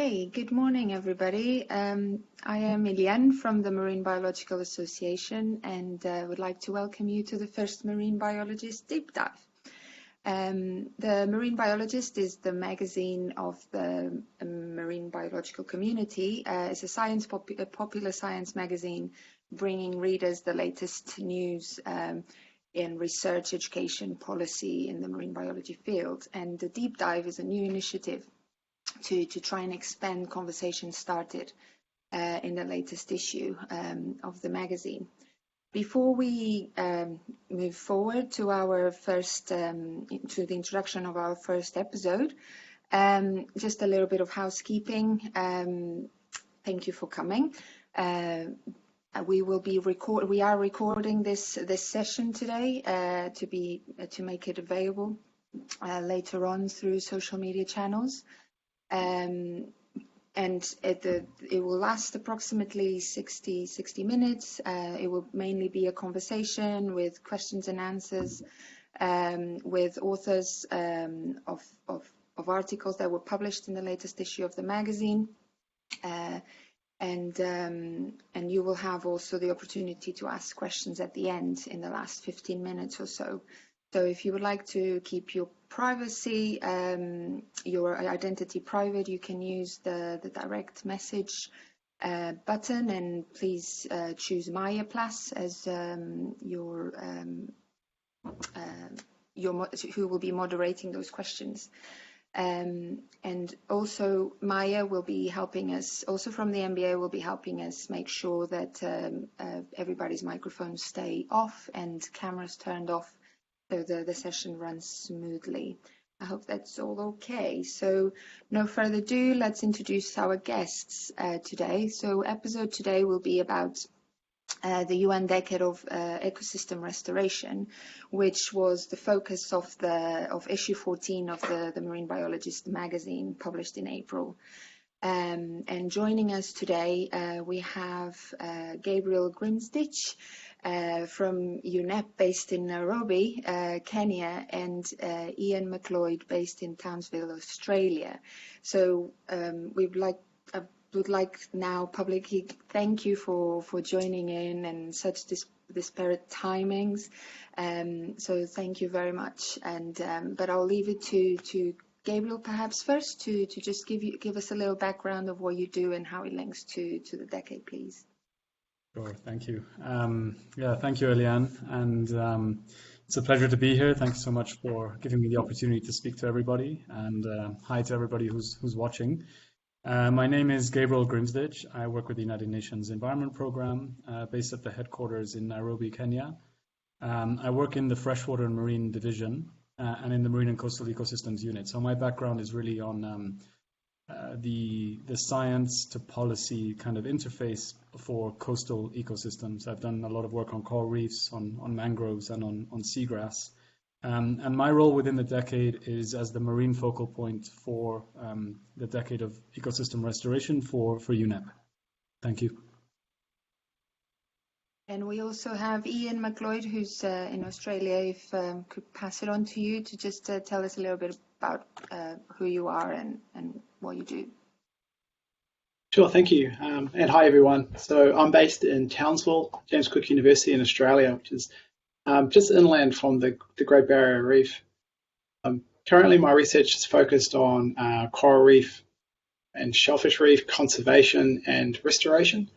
Hey, good morning, everybody. I am Eliane from the Marine Biological Association and would like to welcome you to the first Marine Biologist Deep Dive. The Marine Biologist is the magazine of the marine biological community. It's a popular science magazine bringing readers the latest news in research, education, policy in the marine biology field. And the Deep Dive is a new initiative to try and expand conversations started in the latest issue of the magazine. Before we move forward to our first, to the introduction of our first episode, just a little bit of housekeeping. Thank you for coming. We are recording this session today to make it available later on through social media channels. And it will last approximately 60 minutes. It will mainly be a conversation with questions and answers with authors of articles that were published in the latest issue of the magazine. And you will have also the opportunity to ask questions at the end in the last 15 minutes or so. So if you would like to keep your privacy, your identity private, you can use the direct message button, and please choose Maya Plus as who will be moderating those questions. And also Maya will be helping us, also from the MBA, will be helping us make sure that everybody's microphones stay off and cameras turned off, so the session runs smoothly. I hope that's all okay. So no further ado, let's introduce our guests today. So episode today will be about the UN Decade of Ecosystem Restoration, which was the focus of issue 14 of the Marine Biologist magazine, published in April. And joining us today, we have Gabriel Grimsditch from UNEP, based in Nairobi, Kenya, and Ian McLeod, based in Townsville, Australia. So I would like now publicly thank you for joining in and such disparate timings. So thank you very much. And but I'll leave it to Gabriel perhaps first to just give us a little background of what you do and how it links to the decade, please. Sure, thank you. Thank you, Eliane, and it's a pleasure to be here. Thanks so much for giving me the opportunity to speak to everybody, and hi to everybody who's watching. My name is Gabriel Grimsditch. I work with the United Nations Environment Programme, based at the headquarters in Nairobi, Kenya. I work in the Freshwater and Marine Division and in the Marine and Coastal Ecosystems Unit. So my background is really on the science to policy kind of interface for coastal ecosystems. I've done a lot of work on coral reefs, on mangroves, and on seagrass. And my role within the decade is as the marine focal point for the decade of ecosystem restoration for UNEP. Thank you. And we also have Ian McLeod, who's in Australia. If could pass it on to you to just tell us a little bit about who you are and what you do. Sure, thank you. And hi, everyone. So I'm based in Townsville, James Cook University in Australia, which is just inland from the Great Barrier Reef. Currently, my research is focused on coral reef and shellfish reef conservation and restoration.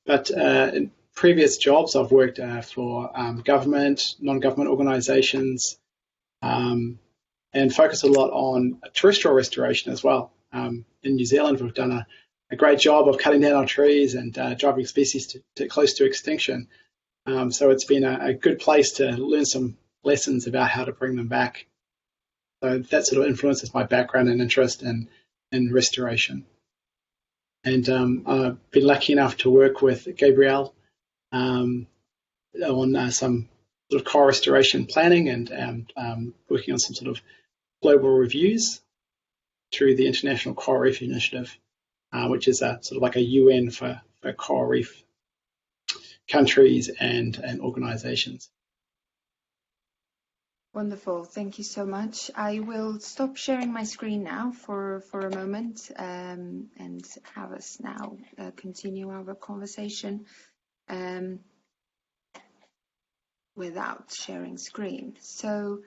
But in previous jobs, I've worked for government, non-government organisations, and focus a lot on terrestrial restoration as well. In New Zealand, we've done a great job of cutting down our trees and driving species to close to extinction. So it's been a good place to learn some lessons about how to bring them back. So that sort of influences my background and interest in restoration. And I've been lucky enough to work with Gabriel on some sort of coral restoration planning and working on some sort of global reviews through the International Coral Reef Initiative, which is a sort of like a UN for coral reef countries and organizations. Wonderful. Thank you so much. I will stop sharing my screen now for a moment and have us now continue our conversation without sharing screen. So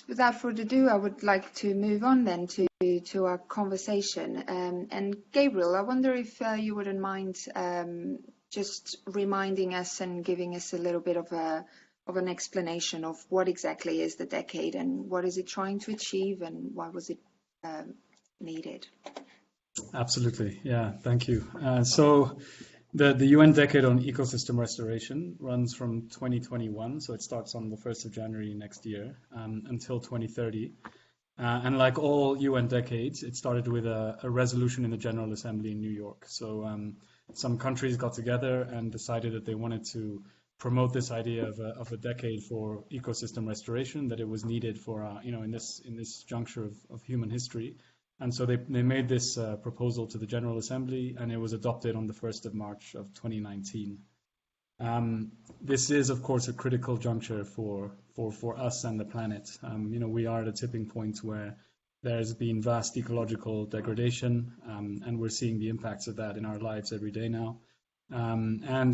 without further ado, I would like to move on then to our conversation. And Gabriel, I wonder if you wouldn't mind just reminding us and giving us a little bit of an explanation of what exactly is the decade and what is it trying to achieve and why was it needed? Absolutely, yeah, thank you. So the UN Decade on Ecosystem Restoration runs from 2021, so it starts on the 1st of January next year until 2030. And like all UN decades, it started with a resolution in the General Assembly in New York. So some countries got together and decided that they wanted to promote this idea of a decade for ecosystem restoration, that it was needed for in this juncture of human history. And so they made this proposal to the General Assembly, and it was adopted on the 1st of March of 2019. This is, of course, a critical juncture for us and the planet. We are at a tipping point where there's been vast ecological degradation, and we're seeing the impacts of that in our lives every day now. There's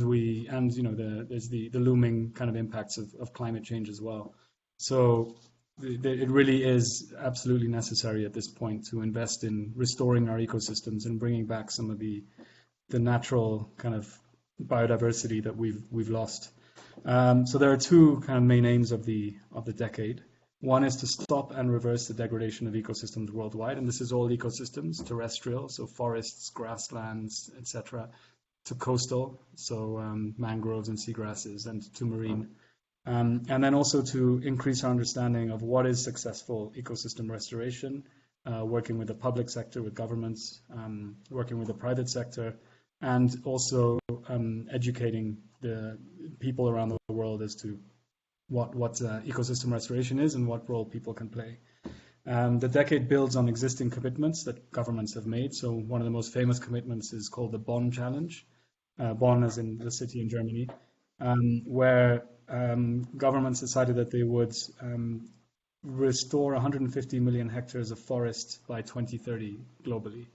the looming kind of impacts of climate change as well. So it really is absolutely necessary at this point to invest in restoring our ecosystems and bringing back some of the natural kind of biodiversity that we've lost. So there are two kind of main aims of the decade. One is to stop and reverse the degradation of ecosystems worldwide, and this is all ecosystems, terrestrial, so forests, grasslands, etc., to coastal, so mangroves and seagrasses, and to marine. And then also to increase our understanding of what is successful ecosystem restoration, working with the public sector, with governments, working with the private sector, and also educating the people around the world as to what ecosystem restoration is and what role people can play. The decade builds on existing commitments that governments have made. So one of the most famous commitments is called the Bonn Challenge, Bonn as in the city in Germany, where governments decided that they would restore 150 million hectares of forest by 2030 globally.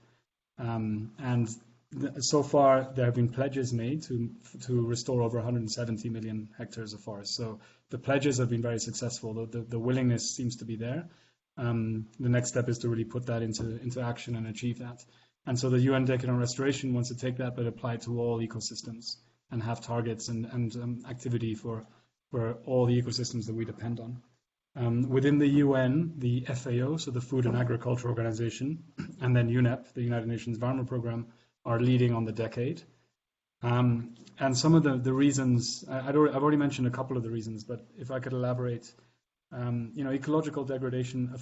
So far, there have been pledges made to restore over 170 million hectares of forest. So the pledges have been very successful. The willingness seems to be there. The next step is to really put that into action and achieve that. And so the UN Decade on Restoration wants to take that but apply it to all ecosystems and have targets and activity for all the ecosystems that we depend on. Within the UN, the FAO, so the Food and Agriculture Organization, and then UNEP, the United Nations Environment Programme, are leading on the decade. And some of the reasons, I've already mentioned a couple of the reasons, but if I could elaborate, ecological degradation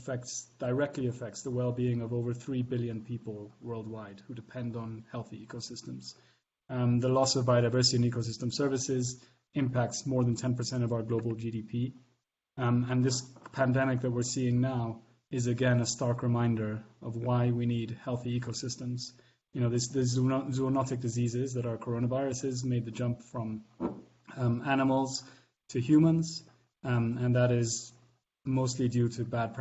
directly affects the well-being of over 3 billion people worldwide who depend on healthy ecosystems. The loss of biodiversity and ecosystem services impacts more than 10% of our global GDP. And this pandemic that we're seeing now is again a stark reminder of why we need healthy ecosystems. These zoonotic diseases that are coronaviruses made the jump from animals to humans, and that is mostly due to bad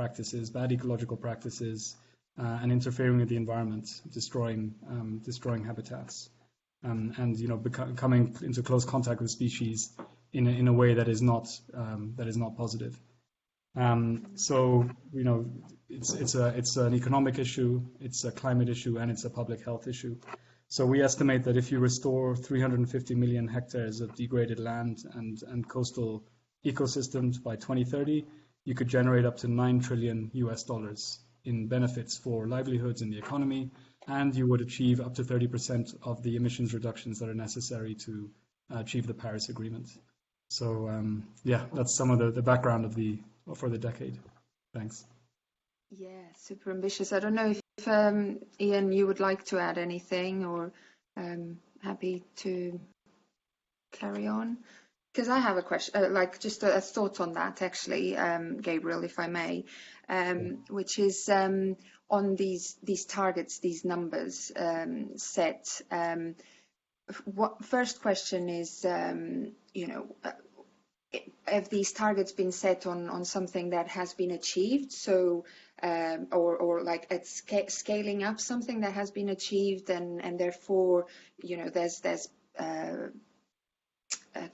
ecological practices, and interfering with the environment, destroying habitats, coming into close contact with species in a way that is not positive. It's an economic issue, it's a climate issue, and it's a public health issue. So we estimate that if you restore 350 million hectares of degraded land and coastal ecosystems by 2030, you could generate up to $9 trillion in benefits for livelihoods in the economy, and you would achieve up to 30% of the emissions reductions that are necessary to achieve the Paris Agreement. So that's some of the background for the decade. Thanks. Yeah, super ambitious. I don't know if Ian, you would like to add anything, or happy to carry on? Because I have a question, just a thought on that, actually, Gabriel, if I may, which is on these targets, these numbers set. First question is, have these targets been set on something that has been achieved? So, or like it's scaling up something that has been achieved, and therefore, there's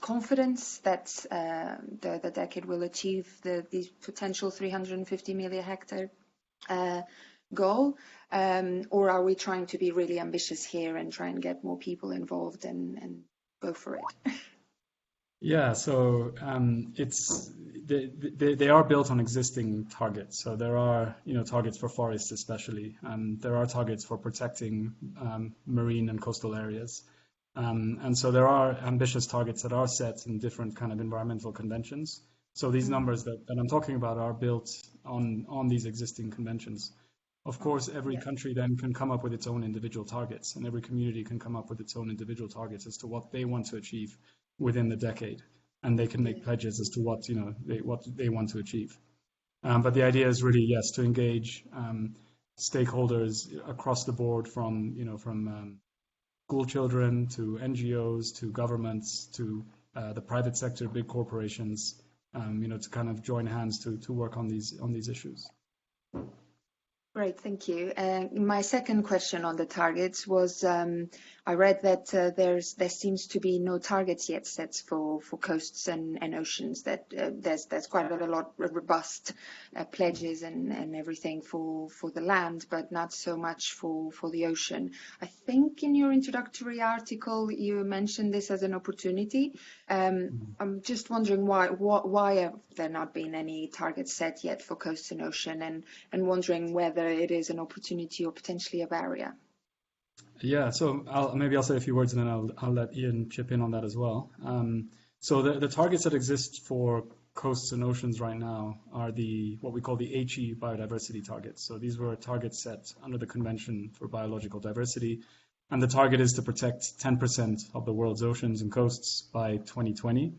confidence that the decade will achieve the potential 350 million hectare goal, or are we trying to be really ambitious here and try and get more people involved and go for it? Yeah, so they are built on existing targets. So there are targets for forests especially, and there are targets for protecting marine and coastal areas. And so there are ambitious targets that are set in different kind of environmental conventions. So these numbers that I'm talking about are built on these existing conventions. Of course, every country then can come up with its own individual targets, and every community can come up with its own individual targets as to what they want to achieve within the decade, and they can make pledges as to what they want to achieve. But the idea is really, yes, to engage stakeholders across the board, from school children to NGOs to governments to the private sector, big corporations, to kind of join hands to work on these issues. Great, thank you. My second question on the targets was, I read that there seems to be no targets yet set for coasts and oceans. That there's quite a lot of robust pledges and everything for the land, but not so much for the ocean. I think in your introductory article you mentioned this as an opportunity. I'm just wondering why have there not been any targets set yet for coasts and ocean, and wondering whether it is an opportunity or potentially a barrier. Yeah, so I'll say a few words, and then I'll let Ian chip in on that as well. So the targets that exist for coasts and oceans right now are what we call the HE biodiversity targets. So these were targets set under the Convention for Biological Diversity, and the target is to protect 10% of the world's oceans and coasts by 2020,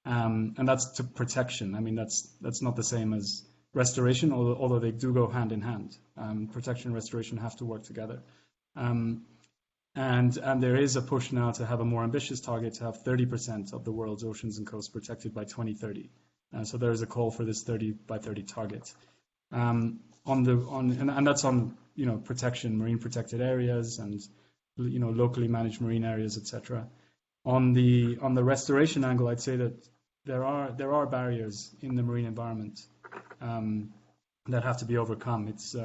and that's to protection. I mean, that's not the same as restoration, although they do go hand in hand. Protection and restoration have to work together. And there is a push now to have a more ambitious target, to have 30% of the world's oceans and coasts protected by 2030. So there is a call for this 30 by 30 target. And that's on protection, marine protected areas, and locally managed marine areas, etc. On the restoration angle, I'd say that there are barriers in the marine environment that have to be overcome. It's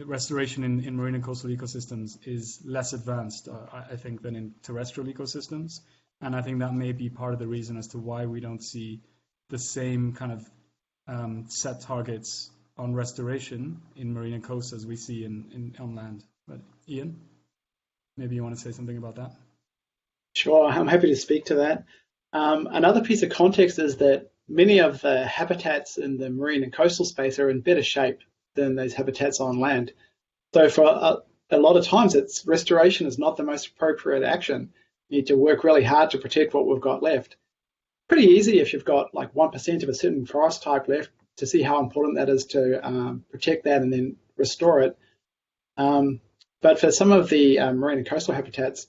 restoration in marine and coastal ecosystems is less advanced, I think, than in terrestrial ecosystems, and I think that may be part of the reason as to why we don't see the same kind of set targets on restoration in marine and coast as we see on land. But Ian, maybe you want to say something about that? Sure, I'm happy to speak to that. Another piece of context is that many of the habitats in the marine and coastal space are in better shape than those habitats on land. So for a lot of times, restoration is not the most appropriate action. You need to work really hard to protect what we've got left. Pretty easy if you've got like 1% of a certain forest type left to see how important that is to protect that and then restore it. But for some of the marine and coastal habitats,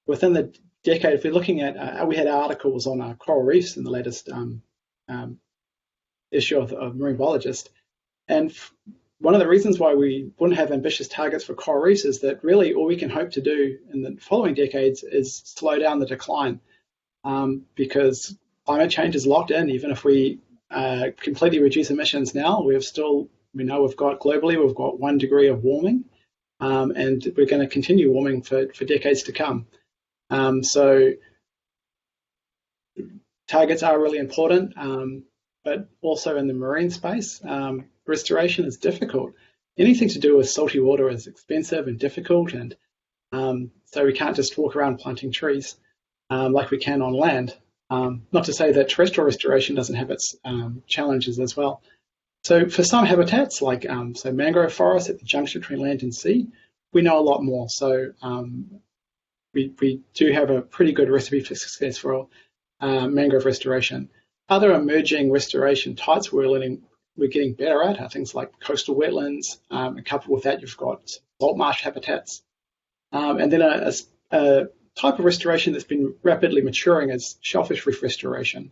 within the decade, if we're looking at, we had articles on coral reefs in the latest issue of Marine Biologist. And one of the reasons why we wouldn't have ambitious targets for coral reefs is that really all we can hope to do in the following decades is slow down the decline, because climate change is locked in. Even if we completely reduce emissions now, we know we've got 1 degree of warming, and we're going to continue warming for decades to come. So targets are really important, but also in the marine space, restoration is difficult. Anything to do with salty water is expensive and difficult, and so we can't just walk around planting trees like we can on land. Not to say that terrestrial restoration doesn't have its challenges as well. So for some habitats, like mangrove forests at the junction between land and sea, we know a lot more. So we do have a pretty good recipe for success for mangrove restoration. Other emerging restoration types we're getting better at are things like coastal wetlands, and coupled with that, you've got salt marsh habitats. And then a type of restoration that's been rapidly maturing is shellfish reef restoration.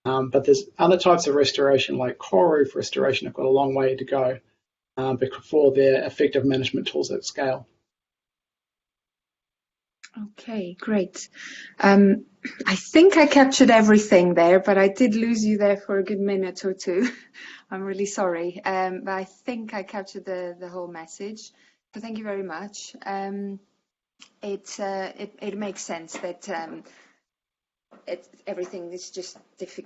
But there's other types of restoration, like coral reef restoration, have got a long way to go before they're effective management tools at scale. Okay, great. I think I captured everything there, but I did lose you there for a good minute or two. I'm really sorry, but I think I captured the whole message. So thank you very much. It makes sense that everything is just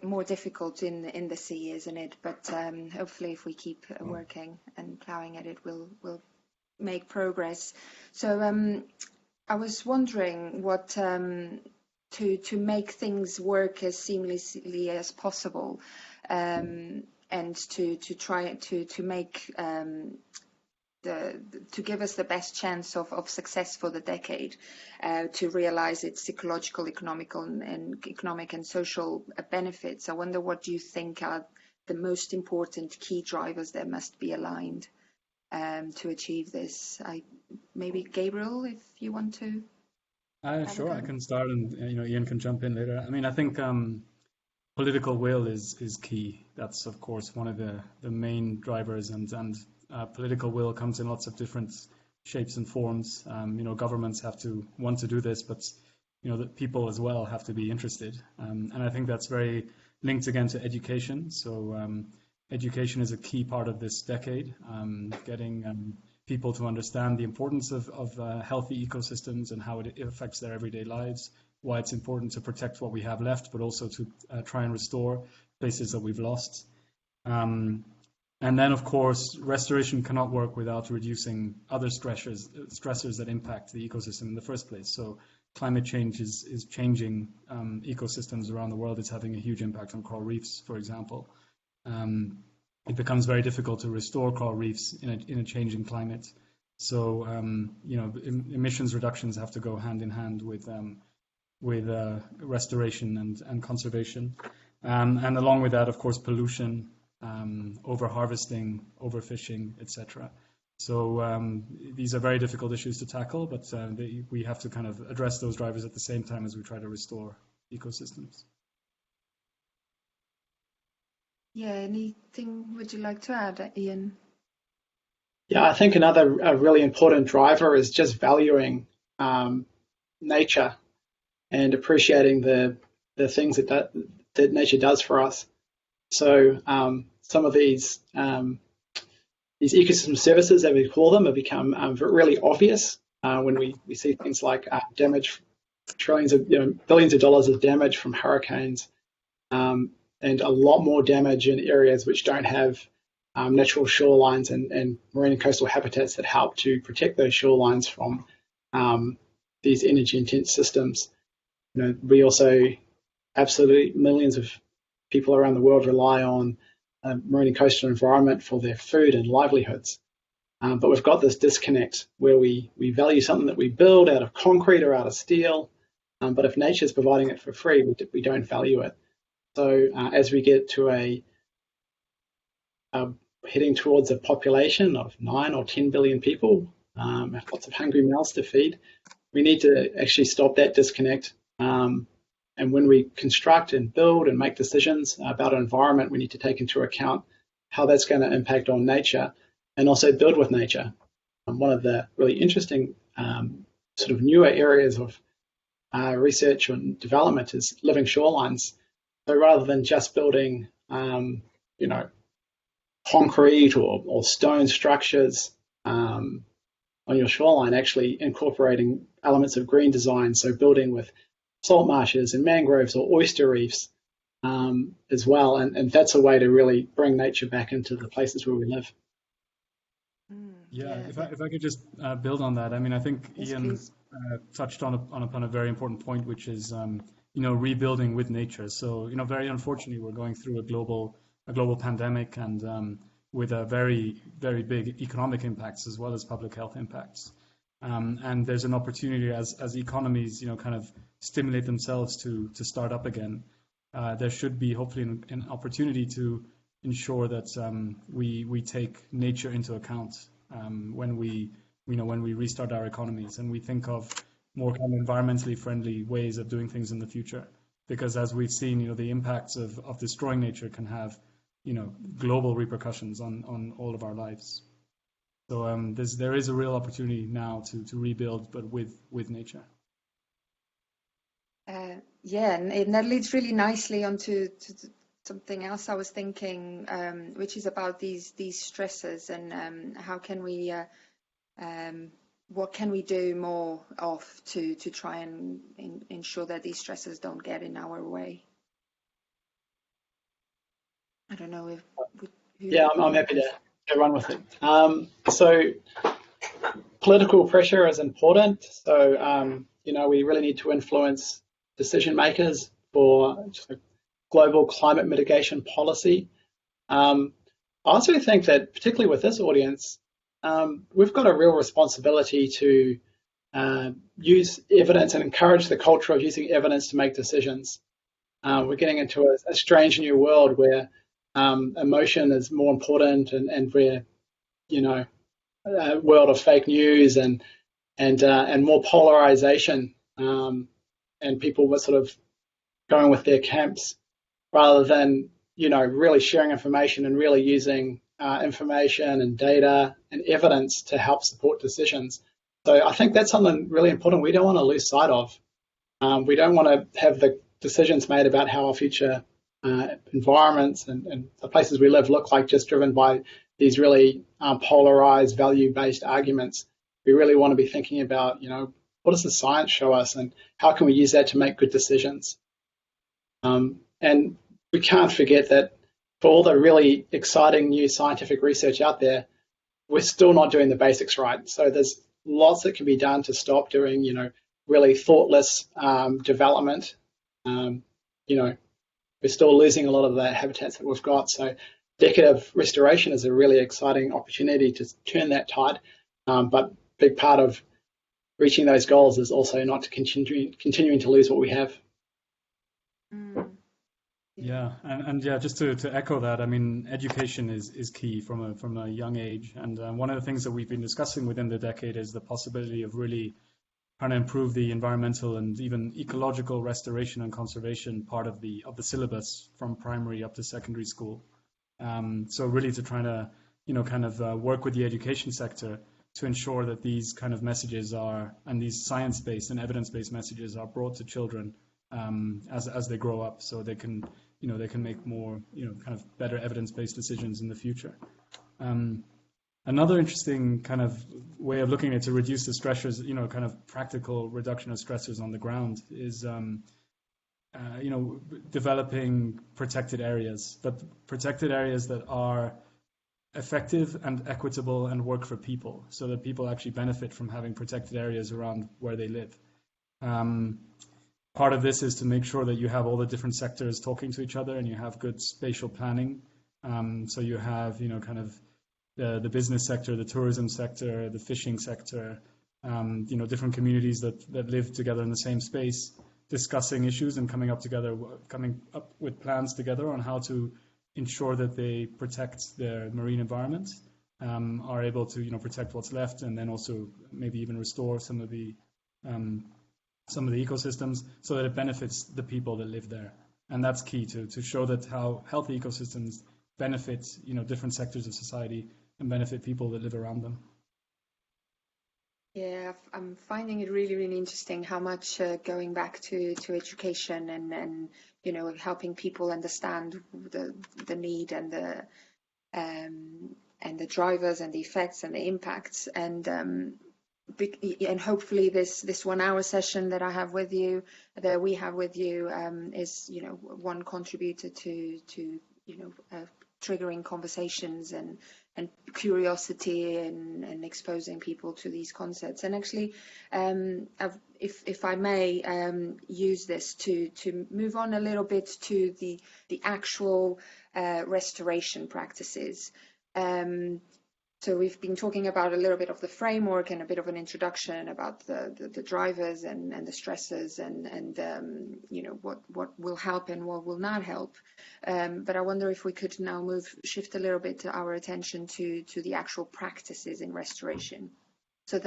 more difficult in the sea, isn't it? But hopefully, if we keep working and plowing at it, we'll make progress. So I was wondering what to make things work as seamlessly as possible, and to try to make to give us the best chance of success for the decade, to realize its ecological, economic and social benefits. I wonder, what do you think are the most important key drivers that must be aligned to achieve this? Maybe Gabriel, if you want to. Sure, I can start, and Ian can jump in later. I mean, I think political will is key. That's of course one of the main drivers, and political will comes in lots of different shapes and forms. Governments have to want to do this, but the people as well have to be interested. And I think that's very linked again to education. So education is a key part of this decade, getting people to understand the importance of healthy ecosystems and how it affects their everyday lives, why it's important to protect what we have left, but also to try and restore places that we've lost. And then, of course, restoration cannot work without reducing other stressors that impact the ecosystem in the first place. So climate change is changing ecosystems around the world. It's having a huge impact on coral reefs, for example. It becomes very difficult to restore coral reefs in a changing climate. So, emissions reductions have to go hand in hand with restoration and conservation. And along with that, of course, pollution, over-harvesting, overfishing, etc. So these are very difficult issues to tackle, but we have to kind of address those drivers at the same time as we try to restore ecosystems. Yeah, anything would you like to add, Ian? Yeah, I think another really important driver is just valuing nature and appreciating the things that nature does for us. So some of these ecosystem services, that we call them, have become really obvious when we see things like damage, billions of dollars of damage from hurricanes, and a lot more damage in areas which don't have natural shorelines and marine and coastal habitats that help to protect those shorelines from these energy-intense systems. We also, absolutely, millions of people around the world rely on marine and coastal environment for their food and livelihoods. But we've got this disconnect where we value something that we build out of concrete or out of steel, but if nature's providing it for free, we don't value it. So as we get to heading towards a population of 9 or 10 billion people, lots of hungry mouths to feed, we need to actually stop that disconnect. And when we construct and build and make decisions about an environment, we need to take into account how that's going to impact on nature and also build with nature. One of the really interesting sort of newer areas of research and development is living shorelines. So rather than just building, concrete or stone structures on your shoreline, actually incorporating elements of green design, so building with salt marshes and mangroves or oyster reefs as well, and that's a way to really bring nature back into the places where we live. Yeah, if I could just build on that, I mean, I think Ian touched upon a very important point, which is rebuilding with nature. So very unfortunately, we're going through a global pandemic, and with a very, very big economic impacts as well as public health impacts. And there's an opportunity as economies kind of stimulate themselves to start up again. There should be hopefully an opportunity to ensure that we take nature into account when we restart our economies, and we think of more kind of environmentally friendly ways of doing things in the future. because as we've seen, the impacts of destroying nature can have, global repercussions on all of our lives. So there is a real opportunity now to rebuild, but with nature. Yeah, and that leads really nicely onto something else I was thinking, which is about these stresses and how can we, what can we do more of to try and ensure that these stresses don't get in our way. I don't know if. Yeah, I'm happy to run with it. So political pressure is important. So we really need to influence decision makers for global climate mitigation policy. I also think that, particularly with this audience, we've got a real responsibility to use evidence and encourage the culture of using evidence to make decisions. We're getting into a strange new world where emotion is more important, and we're, a world of fake news and more polarization, and people were sort of going with their camps rather than, really sharing information and really using information and data and evidence to help support decisions. So I think that's something really important we don't want to lose sight of. We don't want to have the decisions made about how our future environments and the places we live look like just driven by these really polarized, value-based arguments. We really want to be thinking about, what does the science show us and how can we use that to make good decisions? And we can't forget that for all the really exciting new scientific research out there, we're still not doing the basics right. So there's lots that can be done to stop doing, really thoughtless development. We're still losing a lot of the habitats that we've got. So decade of restoration is a really exciting opportunity to turn that tide. But a big part of reaching those goals is also not to continuing to lose what we have. Yeah, and yeah, just to echo that, I mean, education is key from a young age, and one of the things that we've been discussing within the decade is the possibility of really trying to improve the environmental and even ecological restoration and conservation part of the syllabus from primary up to secondary school. So really to try to work with the education sector to ensure that these kind of messages and these science-based and evidence-based messages are brought to children as they grow up, so they can make more kind of better evidence-based decisions in the future. Another interesting kind of way of looking at it to reduce the stressors, kind of practical reduction of stressors on the ground is, developing protected areas, but protected areas that are effective and equitable and work for people, so that people actually benefit from having protected areas around where they live. Part of this is to make sure that you have all the different sectors talking to each other and you have good spatial planning. So you have, kind of the business sector, the tourism sector, the fishing sector, different communities that live together in the same space, discussing issues and coming up with plans together on how to ensure that they protect their marine environment, are able to, protect what's left, and then also maybe even restore some of the ecosystems so that it benefits the people that live there. And that's key to show that how healthy ecosystems benefit, different sectors of society and benefit people that live around them. Yeah, I'm finding it really, really interesting how much going back to education and helping people understand the need and the drivers and the effects and the impacts, and hopefully this 1 hour session that we have with you is one contributor to triggering conversations and curiosity and exposing people to these concepts. And actually, if I may use this to move on a little bit to the actual restoration practices. So we've been talking about a little bit of the framework and a bit of an introduction about the drivers and the stressors and what will help and what will not help. But I wonder if we could now shift a little bit our attention to the actual practices in restoration. So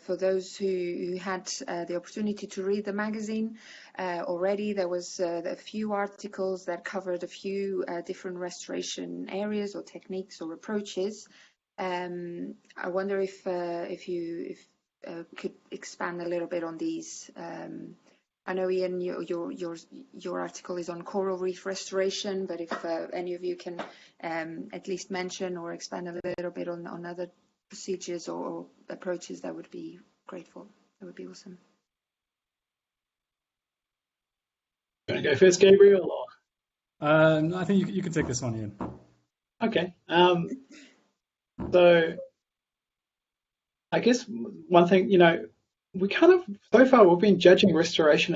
for those who had the opportunity to read the magazine already, there was a few articles that covered a few different restoration areas or techniques or approaches. I wonder if you could expand a little bit on these. I know, Ian, your article is on coral reef restoration, but if any of you can at least mention or expand a little bit on other procedures or approaches, that would be grateful. That would be awesome. Want to go first, Gabriel? Or? I think you can take this one, Ian. Okay. So I guess one thing, we kind of, so far we've been judging restoration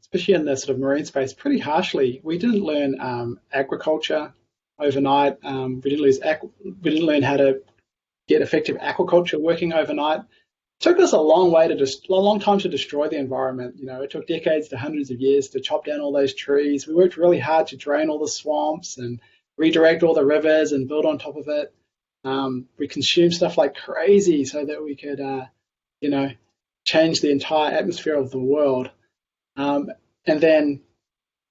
especially in the sort of marine space, pretty harshly. We didn't learn agriculture overnight. We didn't learn how to get effective aquaculture working overnight. It took us a long time to destroy the environment. It took decades to hundreds of years to chop down all those trees. We worked really hard to drain all the swamps and redirect all the rivers and build on top of it. We consumed stuff like crazy so that we could, change the entire atmosphere of the world. And then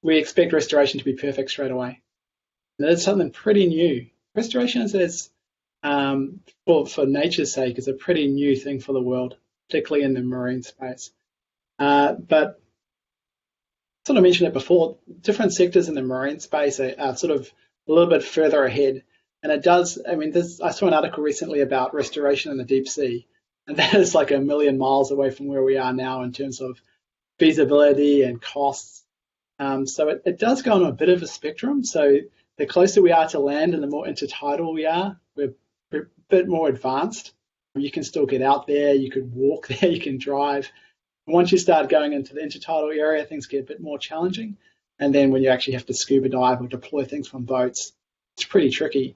we expect restoration to be perfect straight away. And that's something pretty new. Restoration is, for nature's sake, is a pretty new thing for the world, particularly in the marine space. But sort of mentioned it before, different sectors in the marine space are sort of a little bit further ahead. And it does, I saw an article recently about restoration in the deep sea, and that is like 1 million miles away from where we are now in terms of feasibility and costs. So it does go on a bit of a spectrum. So the closer we are to land and the more intertidal we are, we're a bit more advanced. You can still get out there, you could walk there, you can drive. Once you start going into the intertidal area, things get a bit more challenging. And then when you actually have to scuba dive or deploy things from boats, it's pretty tricky.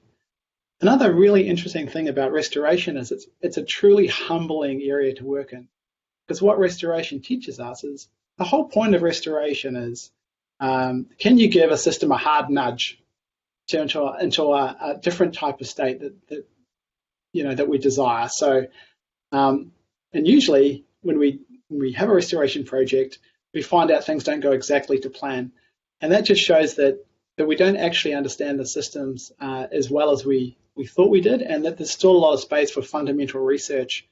Another really interesting thing about restoration is it's a truly humbling area to work in. Because what restoration teaches us is the whole point of restoration is, can you give a system a hard nudge into a different type of state that we desire? So, and usually when we have a restoration project, we find out things don't go exactly to plan, and that just shows that we don't actually understand the systems as well as we thought we did, and that there's still a lot of space for fundamental research.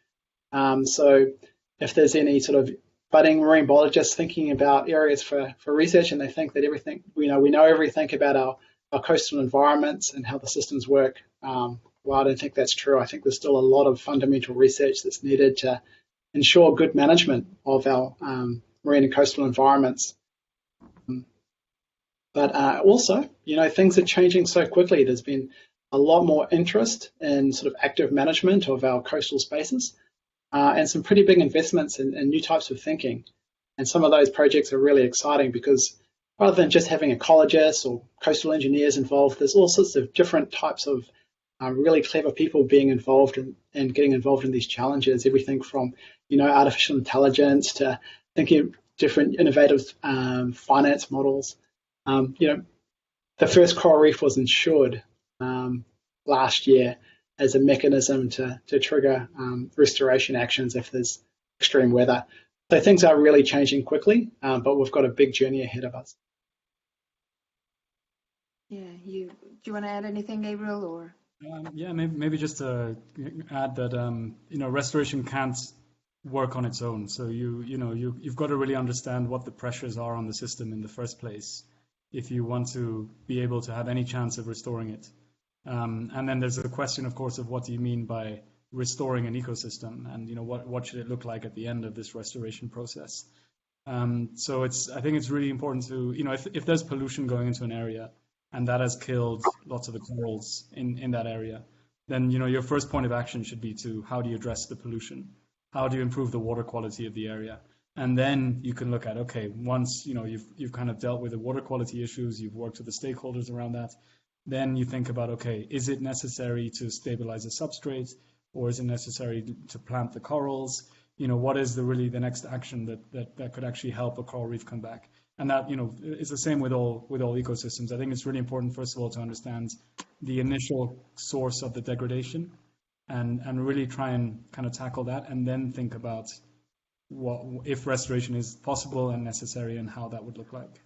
So if there's any sort of budding marine biologists thinking about areas for research and they think that we know everything about our coastal environments and how the systems work, well, I don't think that's true. I think there's still a lot of fundamental research that's needed to ensure good management of our marine and coastal environments. But also, things are changing so quickly. There's been a lot more interest in sort of active management of our coastal spaces, and some pretty big investments in new types of thinking. And some of those projects are really exciting because rather than just having ecologists or coastal engineers involved, there's all sorts of different types of really clever people being involved and getting involved in these challenges. Everything from, artificial intelligence to thinking of different innovative finance models. The first coral reef was insured last year as a mechanism to trigger restoration actions if there's extreme weather. So things are really changing quickly, but we've got a big journey ahead of us. Yeah, do you want to add anything, Gabriel, or? Yeah, maybe just to add that restoration can't work on its own. So you've got to really understand what the pressures are on the system in the first place if you want to be able to have any chance of restoring it. And then there's a question, of course, of what do you mean by restoring an ecosystem, and what should it look like at the end of this restoration process. So I think it's really important to if there's pollution going into an area and that has killed lots of the corals in that area, then your first point of action should be to how do you address the pollution, how do you improve the water quality of the area. And then you can look at, okay, once you've kind of dealt with the water quality issues, you've worked with the stakeholders around that, then you think about, okay, is it necessary to stabilize the substrate, or is it necessary to plant the corals? What is really the next action that could actually help a coral reef come back? And that is the same with all ecosystems. I think it's really important, first of all, to understand the initial source of the degradation, and really try and kind of tackle that, and then think about what if restoration is possible and necessary, and how that would look like.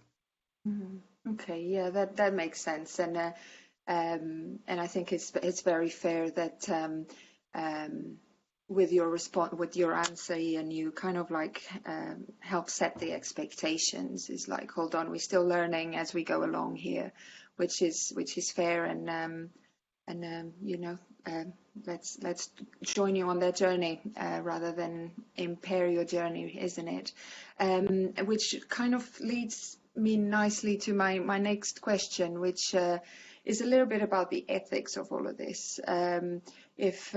Okay, yeah, that makes sense, and I think it's very fair that with your response, with your answer, and you kind of like help set the expectations. Is like, hold on, we're still learning as we go along here, which is fair, and you know, let's join you on that journey rather than impair your journey, isn't it? Which kind of leads me nicely to my next question, which is a little bit about the ethics of all of this. If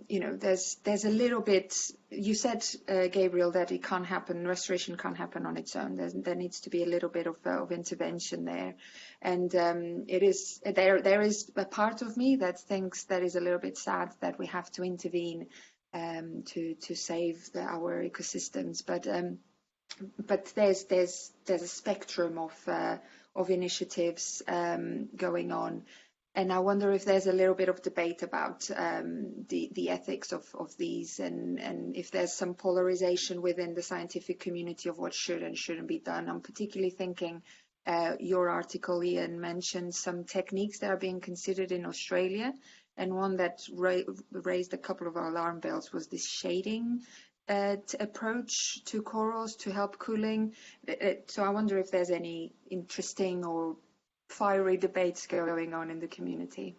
you know, there's a little bit. You said, Gabriel, that it can't happen. Restoration can't happen on its own. There needs to be a little bit of intervention there, and it is there is a part of me that thinks that is a little bit sad that we have to intervene to save our ecosystems, but there's a spectrum of initiatives going on. And I wonder if there's a little bit of debate about the ethics of these, and if there's some polarization within the scientific community of what should and shouldn't be done. I'm particularly thinking your article, Ian, mentioned some techniques that are being considered in Australia, and one that raised a couple of alarm bells was this shading approach to corals to help cooling. So I wonder if there's any interesting or fiery debates going on in the community.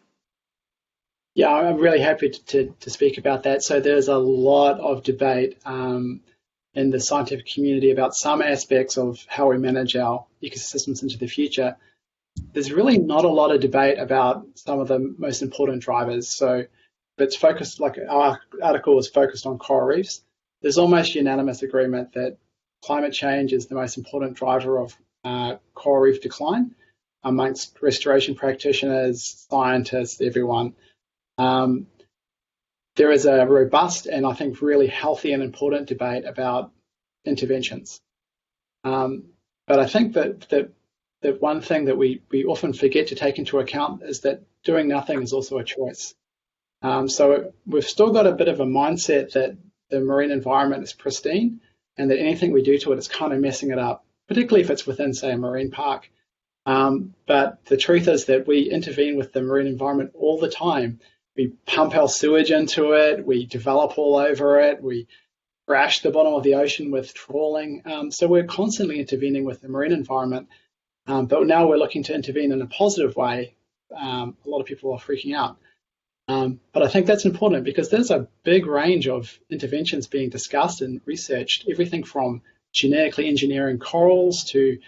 Yeah, I'm really happy to speak about that. So there's a lot of debate in the scientific community about some aspects of how we manage our ecosystems into the future. There's really not a lot of debate about some of the most important drivers. So it's focused, like our article was focused on coral reefs. There's almost unanimous agreement that climate change is the most important driver of coral reef decline amongst restoration practitioners, scientists, everyone. There is a robust and I think really healthy and important debate about interventions. But I think that one thing that we often forget to take into account is that doing nothing is also a choice. So we've still got a bit of a mindset that the marine environment is pristine and that anything we do to it is kind of messing it up, particularly if it's within, say, a marine park. But the truth is that we intervene with the marine environment all the time. We pump our sewage into it, we develop all over it, we crash the bottom of the ocean with trawling. So we're constantly intervening with the marine environment, but now we're looking to intervene in a positive way. A lot of people are freaking out. But I think that's important because there's a big range of interventions being discussed and researched, everything from genetically engineering corals to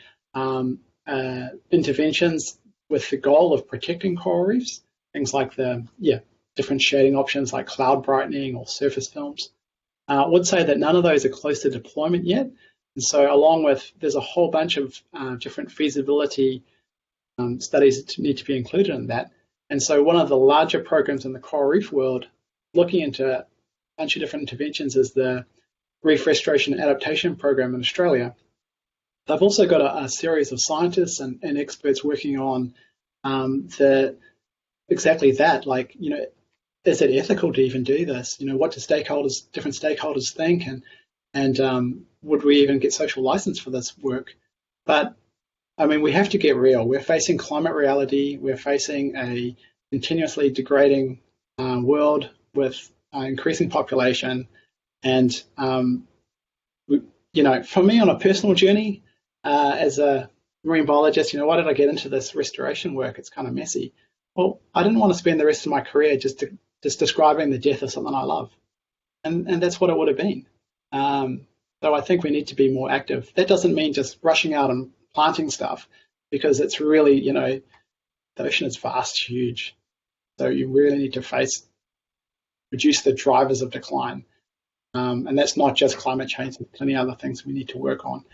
interventions with the goal of protecting coral reefs, things like different shading options like cloud brightening or surface films. I would say that none of those are close to deployment yet. And so along with, there's a whole bunch of different feasibility studies that need to be included in that. And so one of the larger programs in the coral reef world looking into a bunch of different interventions is the Reef Restoration and Adaptation program in Australia. They've also got a series of scientists and experts working on exactly that. Like, you know, is it ethical to even do this? You know, what do different stakeholders think, and would we even get social license for this work? But I mean, we have to get real. We're facing climate reality. We're facing a continuously degrading world with increasing population, and you know, for me on a personal journey. As a marine biologist, you know, why did I get into this restoration work? It's kind of messy. Well, I didn't want to spend the rest of my career just describing the death of something I love, and that's what it would have been. Though I think we need to be more active. That doesn't mean just rushing out and planting stuff, because it's really, you know, the ocean is vast, huge. So you really need to reduce the drivers of decline, and that's not just climate change. There's plenty of other things we need to work on.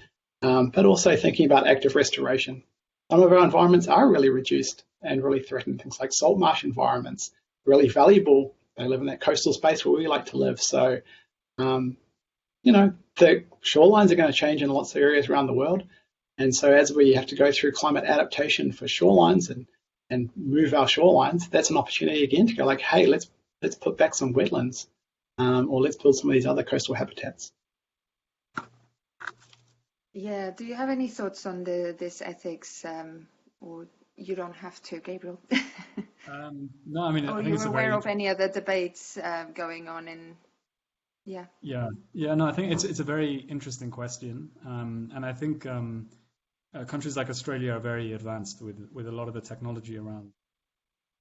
But also thinking about active restoration. Some of our environments are really reduced and really threatened. Things like salt marsh environments, really valuable. They live in that coastal space where we like to live. So, you know, the shorelines are going to change in lots of areas around the world. And so as we have to go through climate adaptation for shorelines and move our shorelines, that's an opportunity again to go like, hey, let's let's put back some wetlands, or let's build some of these other coastal habitats. Yeah, do you have any thoughts on this ethics, or you don't have to, Gabriel? No, I mean, Or I think you're it's a aware very of any other debates going on in, yeah. yeah. No, I think it's a very interesting question, and I think countries like Australia are very advanced with a lot of the technology around,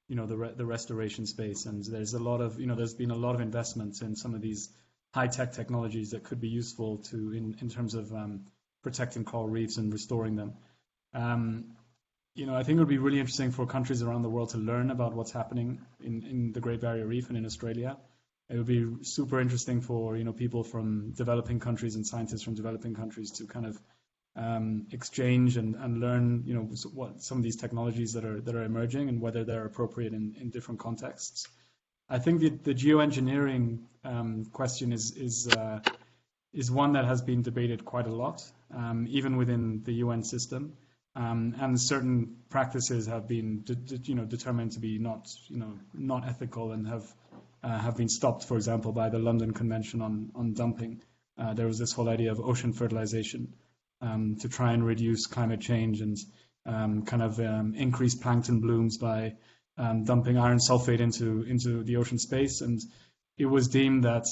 the restoration space, and there's a lot of, there's been a lot of investments in some of these high-tech technologies that could be useful in terms of protecting coral reefs and restoring them. I think it would be really interesting for countries around the world to learn about what's happening in the Great Barrier Reef and in Australia. It would be super interesting for people from developing countries and scientists from developing countries to kind of exchange and learn what some of these technologies that are emerging and whether they're appropriate in different contexts. I think the geoengineering question is one that has been debated quite a lot, even within the UN system. And certain practices have been, determined to be not ethical and have been stopped, for example, by the London Convention on Dumping. There was this whole idea of ocean fertilization to try and reduce climate change and increase plankton blooms by dumping iron sulfate into the ocean space. And it was deemed that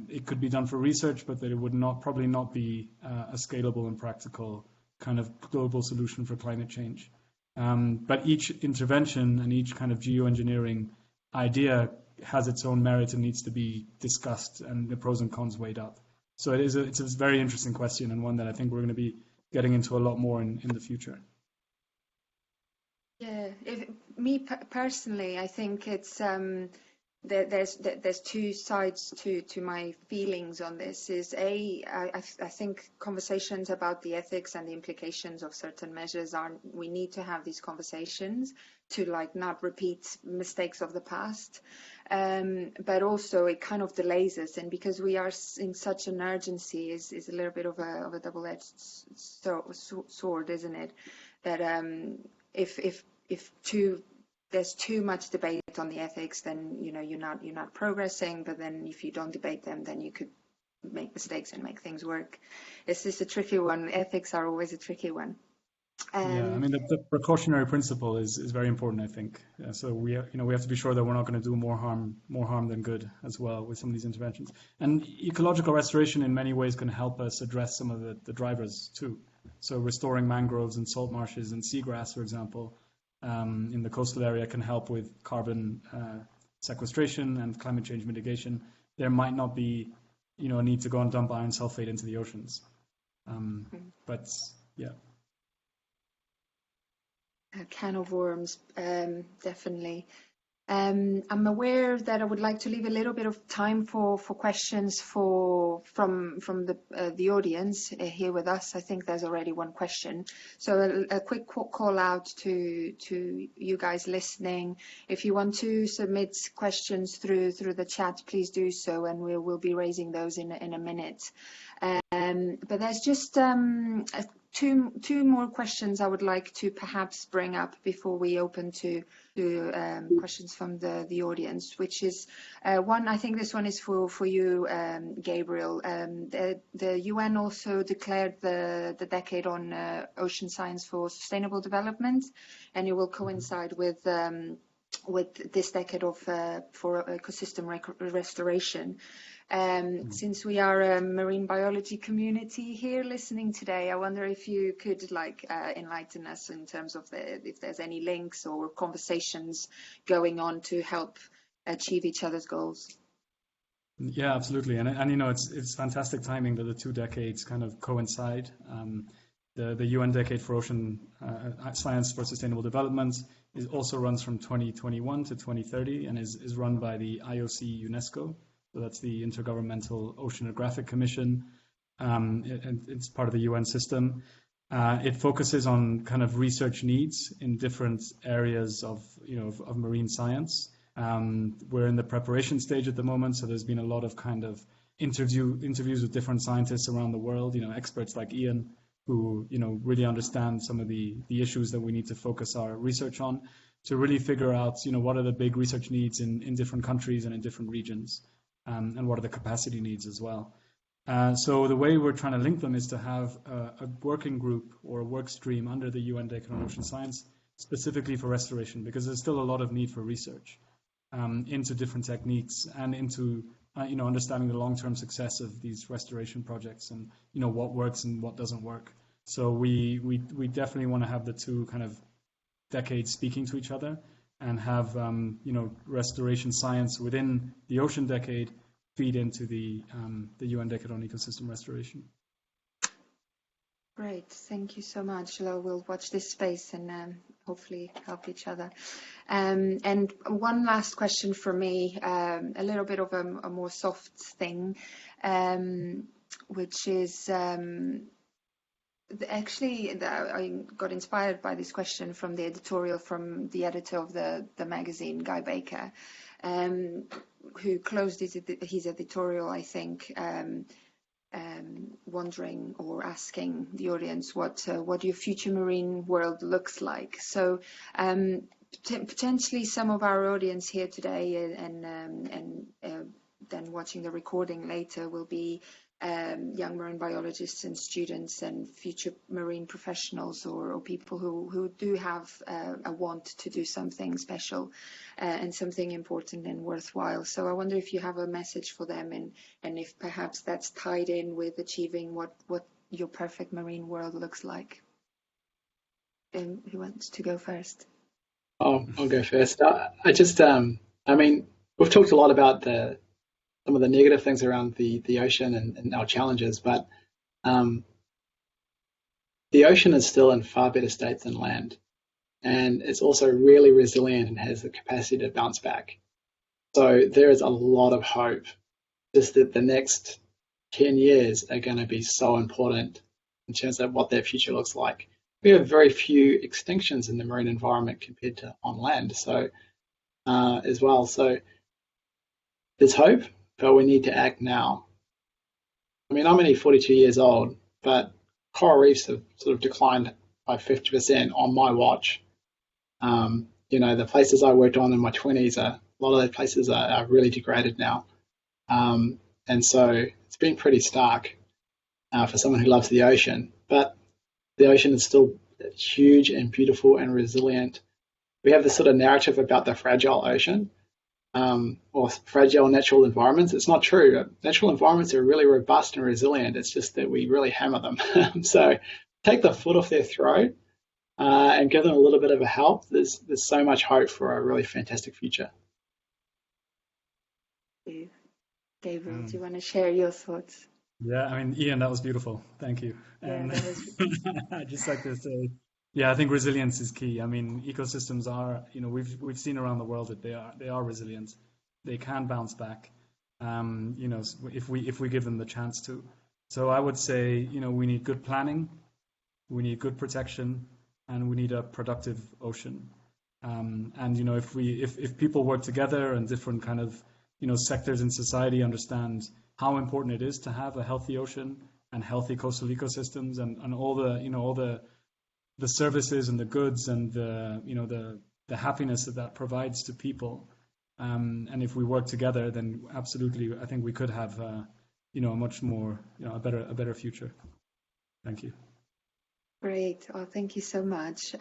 it could be done for research, but that it would probably not be a scalable and practical kind of global solution for climate change. But each intervention and each kind of geoengineering idea has its own merit and needs to be discussed and the pros and cons weighed up. So it's a very interesting question, and one that I think we're going to be getting into a lot more in the future. Yeah, personally, I think it's there's two sides to my feelings on this. I think conversations about the ethics and the implications of certain measures we need to have these conversations to not repeat mistakes of the past. But also it kind of delays us, and because we are in such an urgency is a little bit of a double-edged sword, isn't it? That if there's too much debate on the ethics, then you're not progressing. But then if you don't debate them, then you could make mistakes and make things work. It's just a tricky one. Ethics are always a tricky one. Yeah, I mean the precautionary principle is very important, I think. So we have to be sure that we're not going to do more harm than good as well with some of these interventions. And ecological restoration in many ways can help us address some of the drivers too. So restoring mangroves and salt marshes and seagrass, for example, in the coastal area can help with carbon sequestration and climate change mitigation. There might not be a need to go and dump iron sulfate into the oceans. But yeah. A can of worms, definitely. I'm aware that I would like to leave a little bit of time for questions from the audience here with us. I think there's already one question. So a quick call out to you guys listening. If you want to submit questions through the chat, please do so, and we'll be raising those in a minute. But there's just two more questions I would like to perhaps bring up before we open to questions from the audience, which is one. I think this one is for you, Gabriel. The UN also declared the decade on ocean science for sustainable development, and it will coincide with this decade for ecosystem restoration. Since we are a marine biology community here listening today, I wonder if you could enlighten us in terms of if there's any links or conversations going on to help achieve each other's goals. Yeah, absolutely, and it's fantastic timing that the 2 decades kind of coincide. The UN Decade for Ocean Science for Sustainable Development also runs from 2021 to 2030 and is run by the IOC UNESCO. So that's the Intergovernmental Oceanographic Commission. It's part of the UN system. It focuses on kind of research needs in different areas of marine science. We're in the preparation stage at the moment, so there's been a lot of kind of interviews with different scientists around the world. Experts like Ian, who really understand some of the issues that we need to focus our research on. to really figure out, what are the big research needs in different countries and in different regions, and what are the capacity needs as well. So the way we're trying to link them is to have a working group or a work stream under the UN Decade on Ocean Science specifically for restoration, because there's still a lot of need for research into different techniques and into understanding the long-term success of these restoration projects and what works and what doesn't work. So we definitely want to have the two kind of decades speaking to each other and have restoration science within the ocean decade feed into the UN Decade on Ecosystem Restoration. Great, thank you so much. We'll watch this space and hopefully help each other. And one last question for me, a little bit of a more soft thing, which is I got inspired by this question from the editorial from the editor of the magazine, Guy Baker, who closed his editorial, I think, wondering or asking the audience what your future marine world looks like. So potentially some of our audience here today and then watching the recording later will be young marine biologists and students and future marine professionals or people who do have a want to do something special and something important and worthwhile. So I wonder if you have a message for them and if perhaps that's tied in with achieving what your perfect marine world looks like. Who wants to go first? I'll go first. I just, we've talked a lot about some of the negative things around the ocean and our challenges, but the ocean is still in far better state than land, and it's also really resilient and has the capacity to bounce back. So there is a lot of hope, just that the next 10 years are going to be so important in terms of what their future looks like. We have very few extinctions in the marine environment compared to on land, so as well. So there's hope, but we need to act now. I'm only 42 years old, but coral reefs have sort of declined by 50% on my watch. The places I worked on in my 20s, a lot of those places are really degraded now. And so it's been pretty stark for someone who loves the ocean. But the ocean is still huge and beautiful and resilient. We have this sort of narrative about the fragile ocean. Or fragile natural environments. It's not true. Natural environments are really robust and resilient. It's just that we really hammer them. So take the foot off their throat and give them a little bit of a help. There's so much hope for a really fantastic future. Gabriel, do you want to share your thoughts? Yeah, Ian, that was beautiful. Thank you. And I'd just like to say, yeah, I think resilience is key. Ecosystems are, we've seen around the world that they are resilient. They can bounce back, if we give them the chance to. So I would say, we need good planning, we need good protection, and we need a productive ocean. And if people work together and different kind of sectors in society understand how important it is to have a healthy ocean and healthy coastal ecosystems and all the services and the goods and the happiness that provides to people, and if we work together, then absolutely, I think we could have a much more a better future. Thank you. Great. Oh, thank you so much.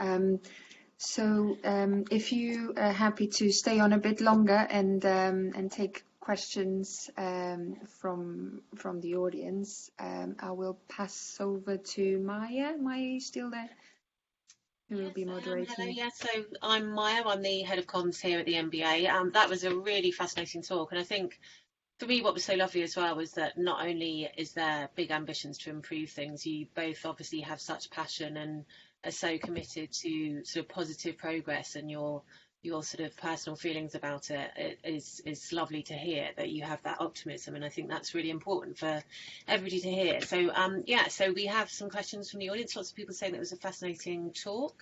So if you are happy to stay on a bit longer and take questions from the audience, I will pass over to Maya. Maya, are you still there? Who will be moderating? Hello, yeah, so I'm Maya, I'm the head of comms here at the MBA. That was a really fascinating talk, and I think for me what was so lovely as well was that not only is there big ambitions to improve things, you both obviously have such passion and are so committed to sort of positive progress, and your sort of personal feelings about it is lovely to hear that you have that optimism, and I think that's really important for everybody to hear. So so we have some questions from the audience. Lots of people saying that it was a fascinating talk.